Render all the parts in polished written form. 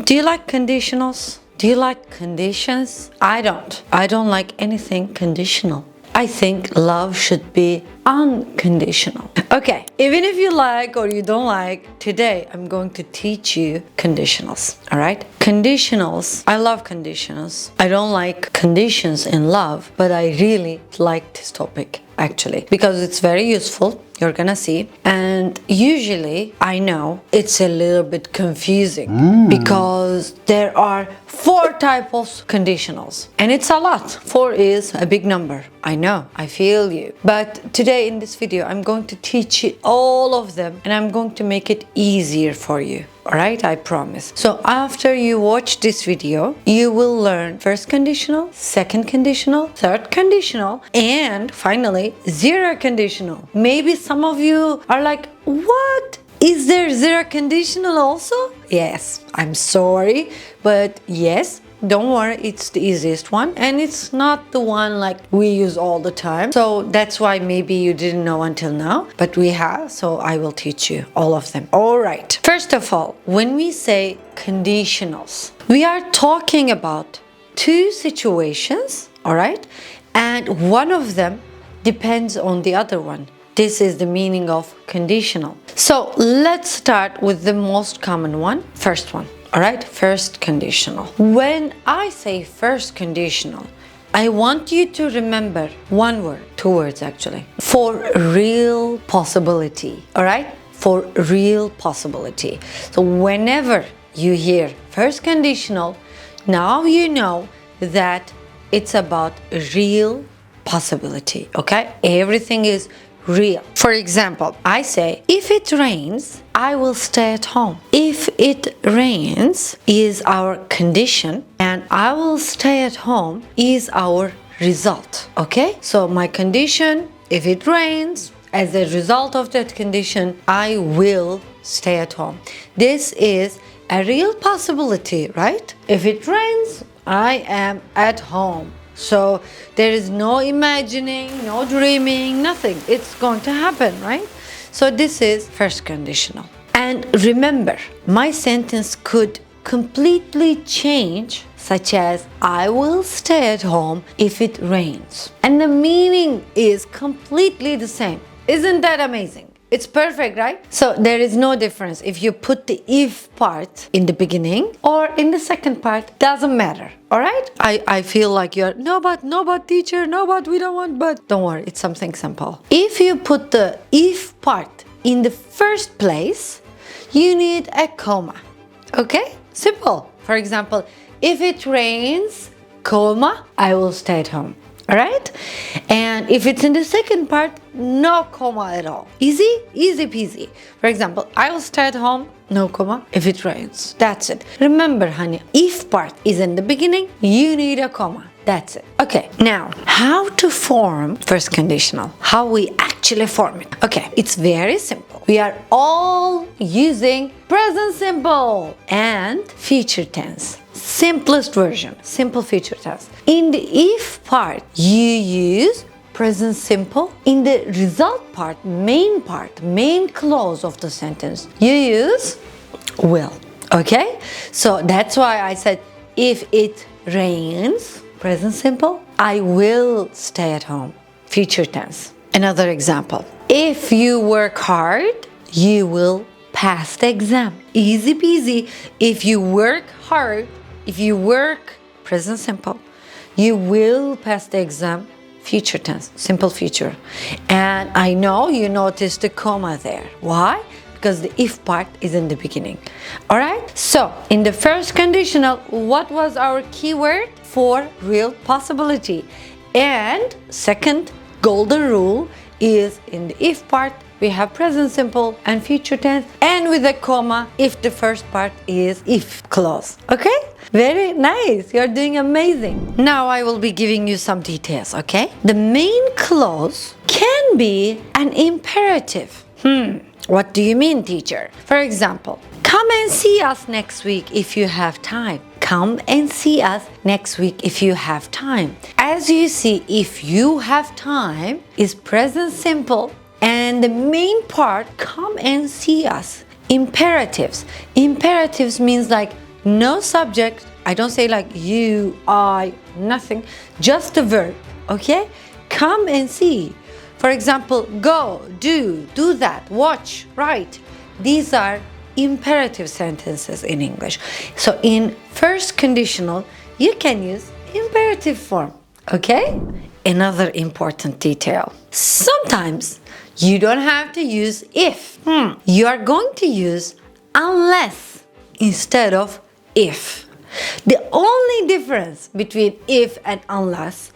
Do you like conditionals? Do you like conditions? I don't. I don't like anything conditional. I think love should be unconditional. Okay, even if you like or you don't like, today I'm going to teach you conditionals, all right? Conditionals, I love conditionals. I don't like conditions in love, but I really like this topic actually because it's very useful. You're gonna see. And usually, I know it's a little bit confusing because there are 4 types of conditionals. And it's a lot. 4 is a big number. I know, I feel you. But today in this video, I'm going to teach you all of them and I'm going to make it easier for you. Alright, I promise. So after you watch this video, you will learn first conditional, second conditional, third conditional, and finally, zero conditional. Maybe some of you are like, what? Is there zero conditional also? Yes, I'm sorry, but yes. Don't worry, it's the easiest one and it's not the one like we use all the time. So that's why maybe you didn't know until now, but we have, so I will teach you all of them. All right. First of all, when we say conditionals, we are talking about 2 situations, all right? And one of them depends on the other one. This is the meaning of conditional. So let's start with the most common one, first one. All right, first conditional. When I say first conditional, I want you to remember one word, 2 words actually, for real possibility. All right, for real possibility. So whenever you hear first conditional, now you know that it's about real possibility. Okay, everything is real. For example, I say, if it rains, I will stay at home. If it rains is our condition and I will stay at home is our result. Okay? So my condition, if it rains, as a result of that condition, I will stay at home. This is a real possibility, right? If it rains, I am at home. So there is no imagining, no dreaming, nothing. It's going to happen, right? So this is first conditional. And remember, my sentence could completely change, such as, I will stay at home if it rains. And the meaning is completely the same. Isn't that amazing? It's perfect, right? So there is no difference if you put the if part in the beginning or in the second part, doesn't matter. All right? I feel like you're, no, but teacher, no, but we don't want, but don't worry, it's something simple. If you put the if part in the first place, you need a comma. Okay? Simple. For example, if it rains, comma, I will stay at home. All right? And if it's in the second part, no comma at all. Easy? Easy peasy. For example, I will stay at home, no comma, if it rains. That's it. Remember, honey, if part is in the beginning, you need a comma. That's it. Okay, now, how to form first conditional? How we actually form it? Okay, it's very simple. We are all using present simple and future tense. Simplest version, simple future tense. In the if part, you use present simple. In the result part, main clause of the sentence, you use will. Okay? So that's why I said if it rains, present simple, I will stay at home. Future tense. Another example. If you work hard, you will pass the exam. Easy peasy. If you work hard, if you work, present simple, you will pass the exam, future tense, simple future. And I know you noticed the comma there. Why? Because the if part is in the beginning. All right? So, in the first conditional, what was our keyword? For real possibility. And second golden rule is in the if part, we have present simple and future tense, and with a comma if the first part is if clause. Okay? Very nice. You're doing amazing. Now I will be giving you some details, okay? The main clause can be an imperative. What do you mean, teacher? For example, come and see us next week if you have time. Come and see us next week if you have time. As you see, if you have time is present simple, and the main part, come and see us. Imperatives. Imperatives means like no subject. I don't say like you, I, nothing, just the verb, okay? Come and see. For example, go, do that, watch, write. These are imperative sentences in English. So in first conditional, you can use imperative form, okay? Another important detail. Sometimes you don't have to use if. You are going to use unless instead of if. The only difference between if and unless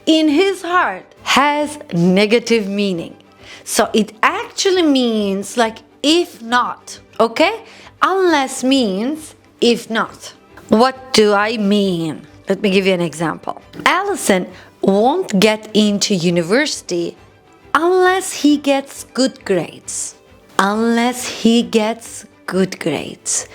in his heart has negative meaning. So it actually means like if not, okay? Unless means if not. What do I mean? Let me give you an example. Allison won't get into university unless he gets good grades. Unless he gets good grades.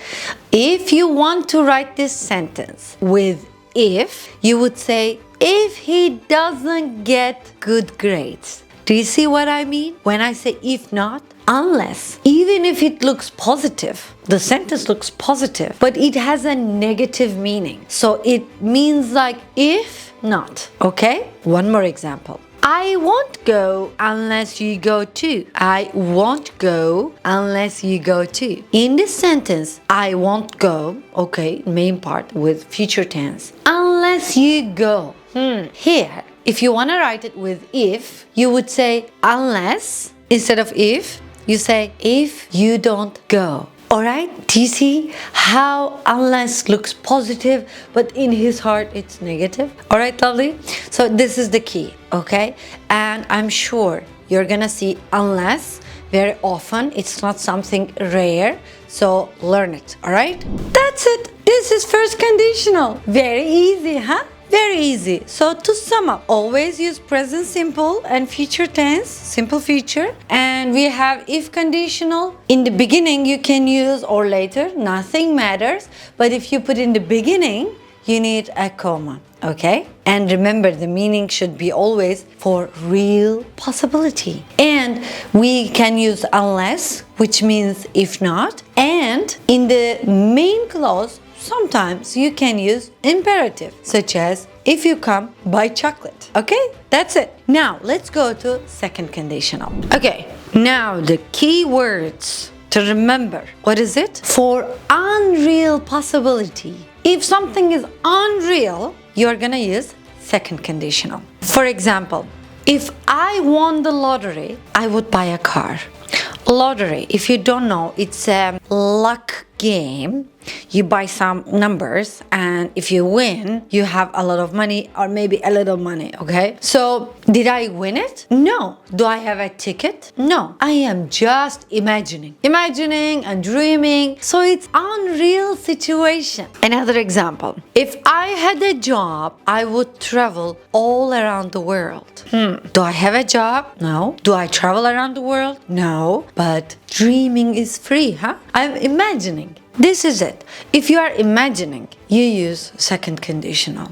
If you want to write this sentence with if, you would say if he doesn't get good grades. Do you see what I mean? When I say if not, unless, even if it looks positive, the sentence looks positive, but it has a negative meaning. So it means like if not, okay? One more example. I won't go unless you go too. I won't go unless you go too. In this sentence, I won't go, okay, main part with future tense, unless you go. Here, if you want to write it with if, you would say unless, instead of if, you say if you don't go. Alright, do you see how unless looks positive, but in his heart it's negative? Alright, lovely. So this is the key, okay? And I'm sure you're gonna see unless very often. It's not something rare, so learn it, alright? That's it. This is first conditional. Very easy, huh? Very easy. So to sum up, always use present simple and future tense, simple future. And we have if conditional. In the beginning you can use or later, nothing matters. But if you put in the beginning, you need a comma, okay? And remember, the meaning should be always for real possibility. And we can use unless, which means if not. And in the main clause, sometimes you can use imperative, such as if you come, buy chocolate. Okay, that's it. Now let's go to second conditional. Okay, now the key words to remember. What is it? For unreal possibility. If something is unreal, you're gonna use second conditional. For example, if I won the lottery, I would buy a car. Lottery, if you don't know, it's a luck game. You buy some numbers, and if you win, you have a lot of money or maybe a little money, okay? So, did I win it? No. Do I have a ticket? No. I am just imagining and dreaming. So, it's unreal situation. Another example. If I had a job, I would travel all around the world. Do I have a job? No. Do I travel around the world? No. But dreaming is free, huh? I'm imagining. This is it. If you are imagining, you use second conditional.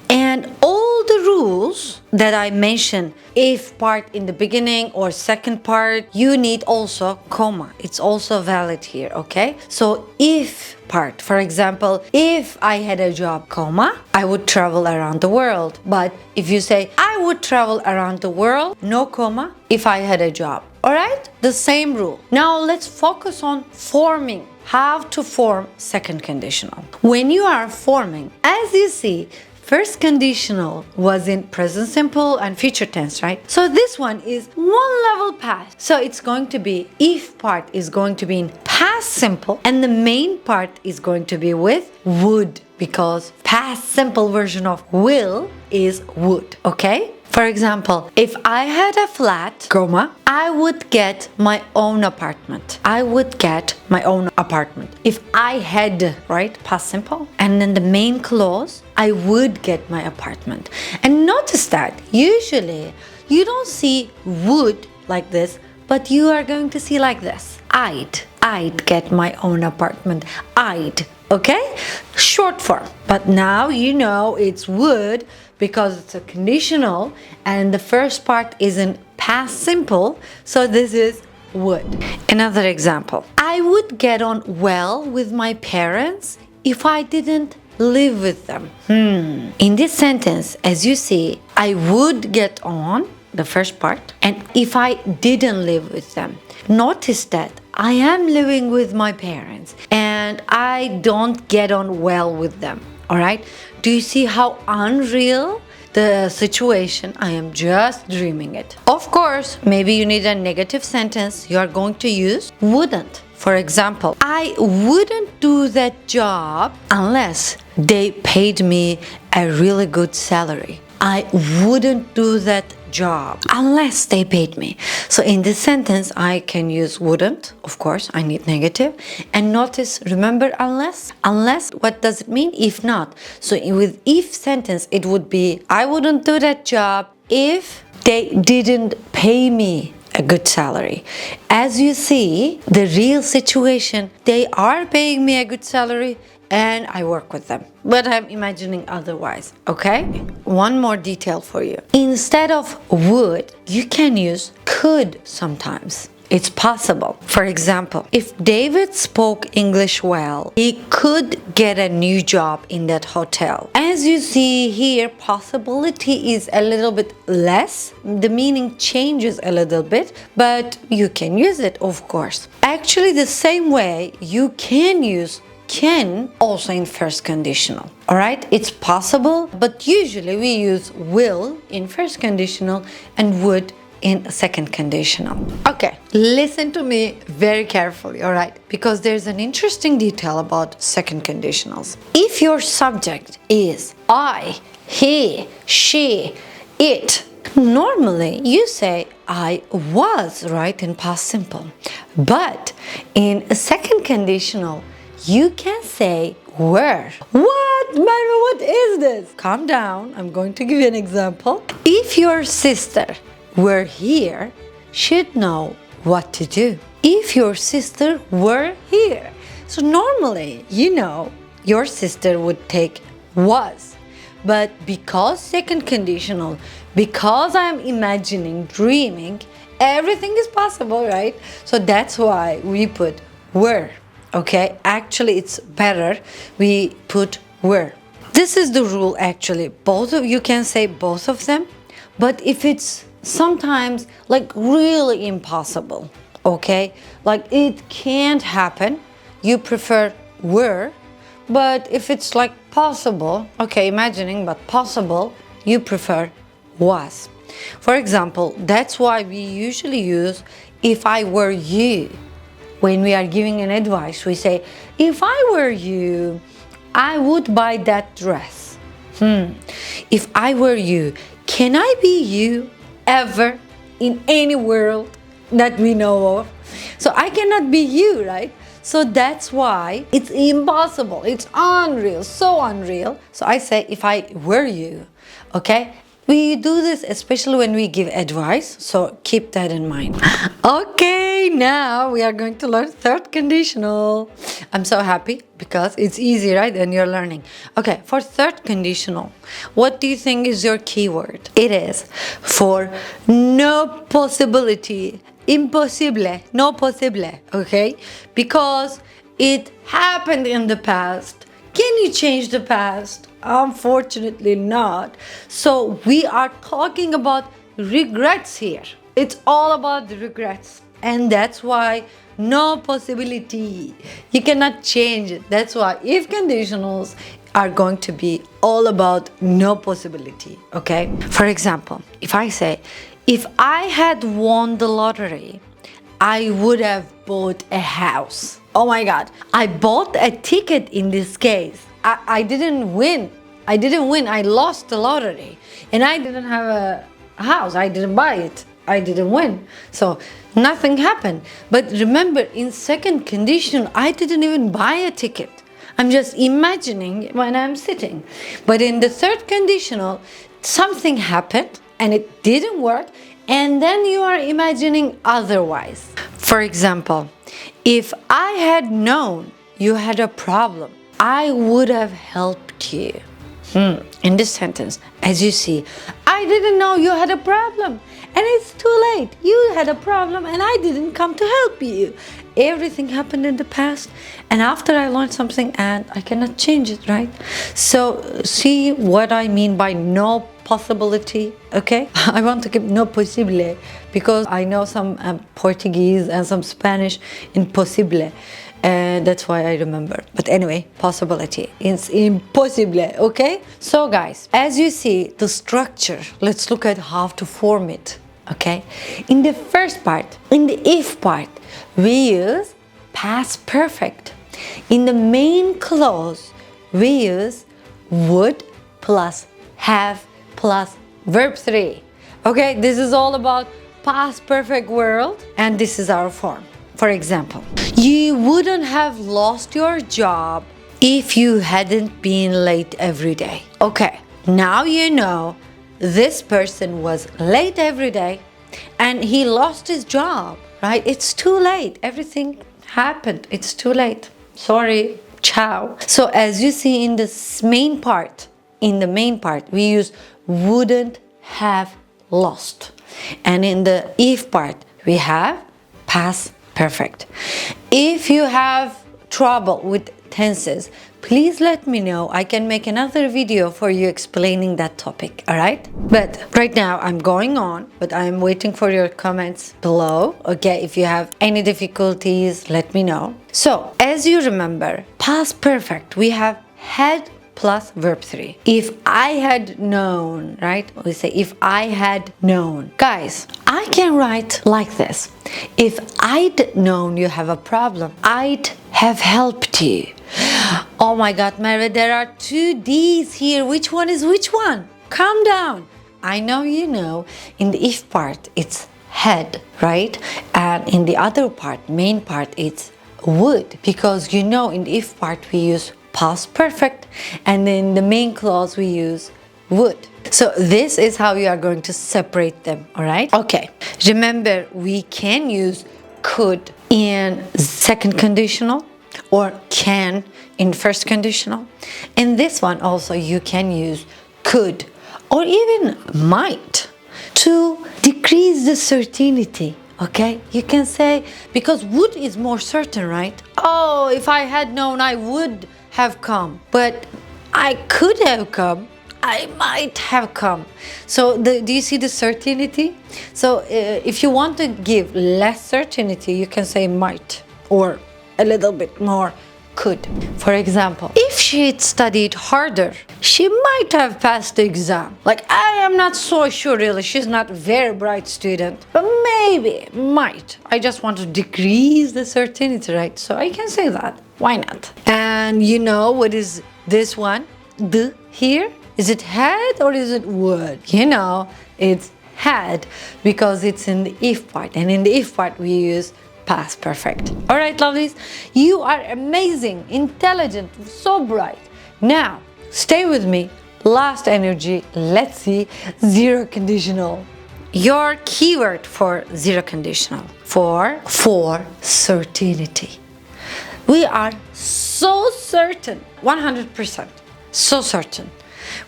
And all the rules that I mentioned, if part in the beginning or second part, you need also comma. It's also valid here, okay? So if part, for example, if I had a job, comma, I would travel around the world. But if you say, I would travel around the world, no comma, if I had a job. Alright? The same rule. Now let's focus on forming. How to form second conditional. When you are forming, as you see, first conditional was in present simple and future tense, right? So this one is one level past. So it's going to be, if part is going to be in past simple and the main part is going to be with would, because past simple version of will is would, okay? For example, if I had a flat, comma, I would get my own apartment. I would get my own apartment. If I had, right, past simple, and then the main clause, I would get my apartment. And notice that usually you don't see would like this, but you are going to see like this. I'd get my own apartment. Okay? Short form. But now you know it's would because it's a conditional and the first part is in past simple. So this is would. Another example. I would get on well with my parents if I didn't live with them. In this sentence, as you see, I would get on, the first part, and if I didn't live with them. Notice that I am living with my parents and I don't get on well with them. All right? Do you see how unreal the situation? I am just dreaming it. Of course, maybe you need a negative sentence. You are going to use wouldn't. For example, I wouldn't do that job unless they paid me a really good salary. I wouldn't do that job unless they paid me. So in this sentence, I can use wouldn't. Of course, I need negative. And notice, remember unless? Unless, what does it mean? If not. So with if sentence, it would be, I wouldn't do that job if they didn't pay me a good salary. As you see, the real situation, they are paying me a good salary and I work with them. But I'm imagining otherwise, okay? One more detail for you. Instead of would, you can use could sometimes. It's possible. For example, if David spoke English well, he could get a new job in that hotel. As you see here, possibility is a little bit less. The meaning changes a little bit, but you can use it, of course. Actually, the same way you can use can also in first conditional. All right, it's possible, but usually we use will in first conditional and would in second conditional. Okay, listen to me very carefully, all right, because there's an interesting detail about second conditionals. If your subject is I, he, she, it, normally you say I was, right, in past simple. But in a second conditional, you can say were. What? Merve, what is this? Calm down. I'm going to give you an example. If your sister were here, she'd know what to do. If your sister were here. So normally, you know, your sister would take was. But because second conditional, because I'm imagining, dreaming, everything is possible, right? So that's why we put were. Okay, actually it's better we put were. This is the rule actually. Both of you can say both of them, but if it's sometimes like really impossible, okay, like it can't happen, you prefer were. But if it's like possible, okay, imagining but possible, you prefer was. For example, that's why we usually use if I were you. When we are giving an advice, we say, if I were you, I would buy that dress. If I were you, can I be you ever in any world that we know of? So I cannot be you, right? So that's why it's impossible. It's unreal, so unreal. So I say, if I were you, okay? We do this especially when we give advice, so keep that in mind. Okay, now we are going to learn third conditional. I'm so happy because it's easy, right? And you're learning. Okay, for third conditional, what do you think is your keyword? It is for no possibility, impossible, no possible, okay? Because it happened in the past. Can you change the past? Unfortunately not. So we are talking about regrets here. It's all about the regrets. And that's why no possibility. You cannot change it. That's why if conditionals are going to be all about no possibility. Okay? For example, if I say, if I had won the lottery, I would have bought a house. Oh my God. I bought a ticket in this case. I didn't win. I lost the lottery. And I didn't have a house. I didn't buy it. I didn't win. So nothing happened. But remember, in second condition, I didn't even buy a ticket. I'm just imagining when I'm sitting. But in the third conditional, something happened and it didn't work. And then you are imagining otherwise. For example, if I had known you had a problem, I would have helped you. In this sentence, as you see, I I didn't know you had a problem. And it's too late. You had a problem and I didn't come to help you. Everything happened in the past. And after I learned something and I cannot change it, right? So see what I mean by no possibility, okay? I want to keep no posible because I know some Portuguese and some Spanish impossible. And that's why I remember. But anyway, possibility. It's impossible, okay? So guys, as you see the structure, let's look at how to form it, okay? In the first part, in the if part, we use past perfect. In the main clause, we use would plus have plus verb 3. Okay, this is all about past perfect world and this is our form. For example, you wouldn't have lost your job if you hadn't been late every day. Okay, now you know this person was late every day and he lost his job, right? It's too late. Everything happened. It's too late. Sorry. Ciao. So as you see in this main part, we use wouldn't have lost. And in the if part, we have past perfect. If you have trouble with tenses, please let me know. I can make another video for you explaining that topic, all right? But right now I'm going on, but I'm waiting for your comments below. Okay, if you have any difficulties, let me know. So, as you remember, past perfect, we have had plus verb 3. If I had known, right? We say if I had known. Guys, I can write like this. If I'd known you have a problem, I'd have helped you. Oh my God, Merve, there are 2 D's here. Which one is which one? Calm down. I know you know. In the if part, it's had, right? And in the other part, main part, it's would. Because you know in the if part, we use past perfect, and in the main clause we use would. So this is how you are going to separate them, all right? Okay, remember we can use could in second conditional or can in first conditional. In this one also you can use could or even might to decrease the certainty. Okay, you can say, because would is more certain, right? Oh, if I had known, I would have come, but I could have come, I might have come. So do you see the certainty? So if you want to give less certainty, you can say might or a little bit more could. For example, if she had studied harder, she might have passed the exam. Like, I am not so sure really, she's not a very bright student, but maybe, might. I just want to decrease the certainty, right? So I can say that. Why not? And you know what is this one? The here? Is it had or is it would? You know, it's had because it's in the if part. And in the if part, we use past perfect. All right, lovelies, you are amazing, intelligent, so bright. Now, stay with me. Last energy, let's see, zero conditional. Your keyword for zero conditional, for certainty. We are so certain, 100%, so certain.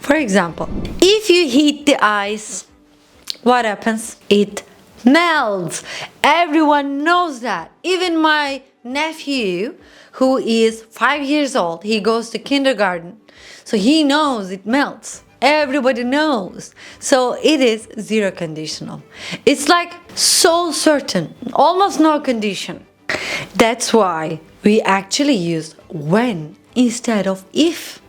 For example, if you heat the ice, what happens? It melts. Everyone knows that. Even my nephew, who is 5 years old, he goes to kindergarten, so he knows it melts. Everybody knows. So it is zero conditional. It's like so certain, almost no condition. That's why we actually use when instead of if,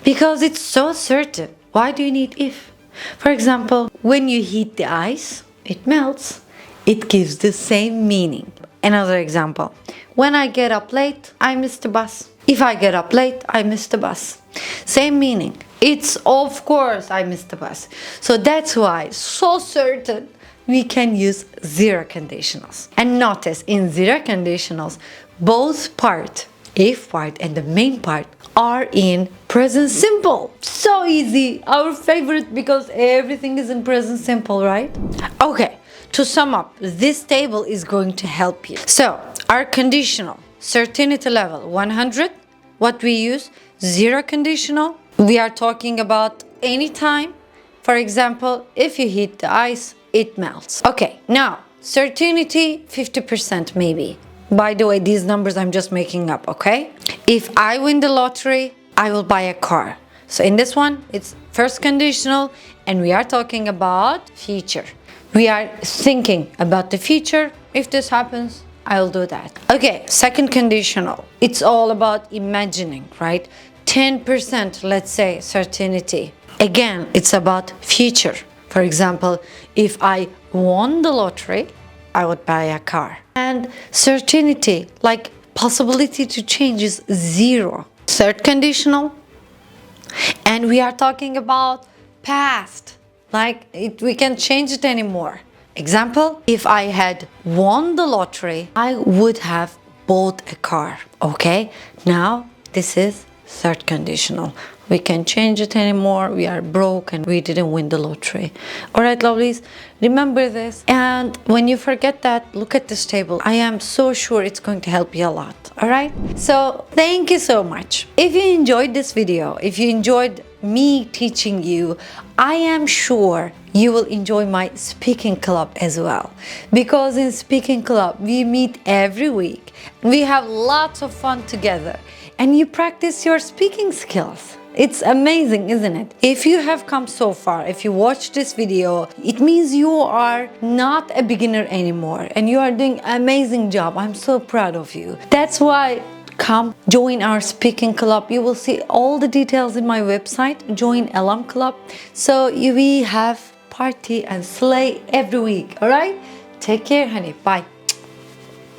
because it's so certain. Why do you need if? For example, when you heat the ice, it melts. It gives the same meaning. Another example, when I get up late, I miss the bus. If I get up late, I miss the bus. Same meaning. It's of course I miss the bus. So that's why, so certain, we can use zero conditionals. And notice in zero conditionals, both part, if part and the main part, are in present simple. So easy, our favorite, because everything is in present simple, right? Okay, to sum up, this table is going to help you. So our conditional, certainty level 100, what we use, zero conditional. We are talking about anytime, For example, if you heat the ice, it melts. Okay, now certainty 50% maybe. By the way, these numbers I'm just making up, okay? If I win the lottery, I will buy a car. So in this one, it's first conditional and we are talking about future. We are thinking about the future. If this happens, I'll do that. Okay, second conditional. It's all about imagining, right? 10%, let's say, certainty. Again, it's about future. For example, if I won the lottery, I would buy a car. And certainty, like possibility to change, is 0. Third conditional. And we are talking about past, like we can't change it anymore. Example, if I had won the lottery, I would have bought a car. Okay, now this is third conditional. We can't change it anymore. We are broke and we didn't win the lottery. All right, lovelies, remember this. And when you forget that, look at this table. I am so sure it's going to help you a lot. All right, so thank you so much. If you enjoyed this video, if you enjoyed me teaching you, I am sure you will enjoy my speaking club as well, because in speaking club we meet every week, we have lots of fun together, and you practice your speaking skills. It's amazing, isn't it? If you have come so far, if you watched this video, it means you are not a beginner anymore and you are doing an amazing job. I'm so proud of you. That's why come join our speaking club. You will see all the details in my website. Join Alum Club. So we have party and slay every week. All right? Take care, honey. Bye.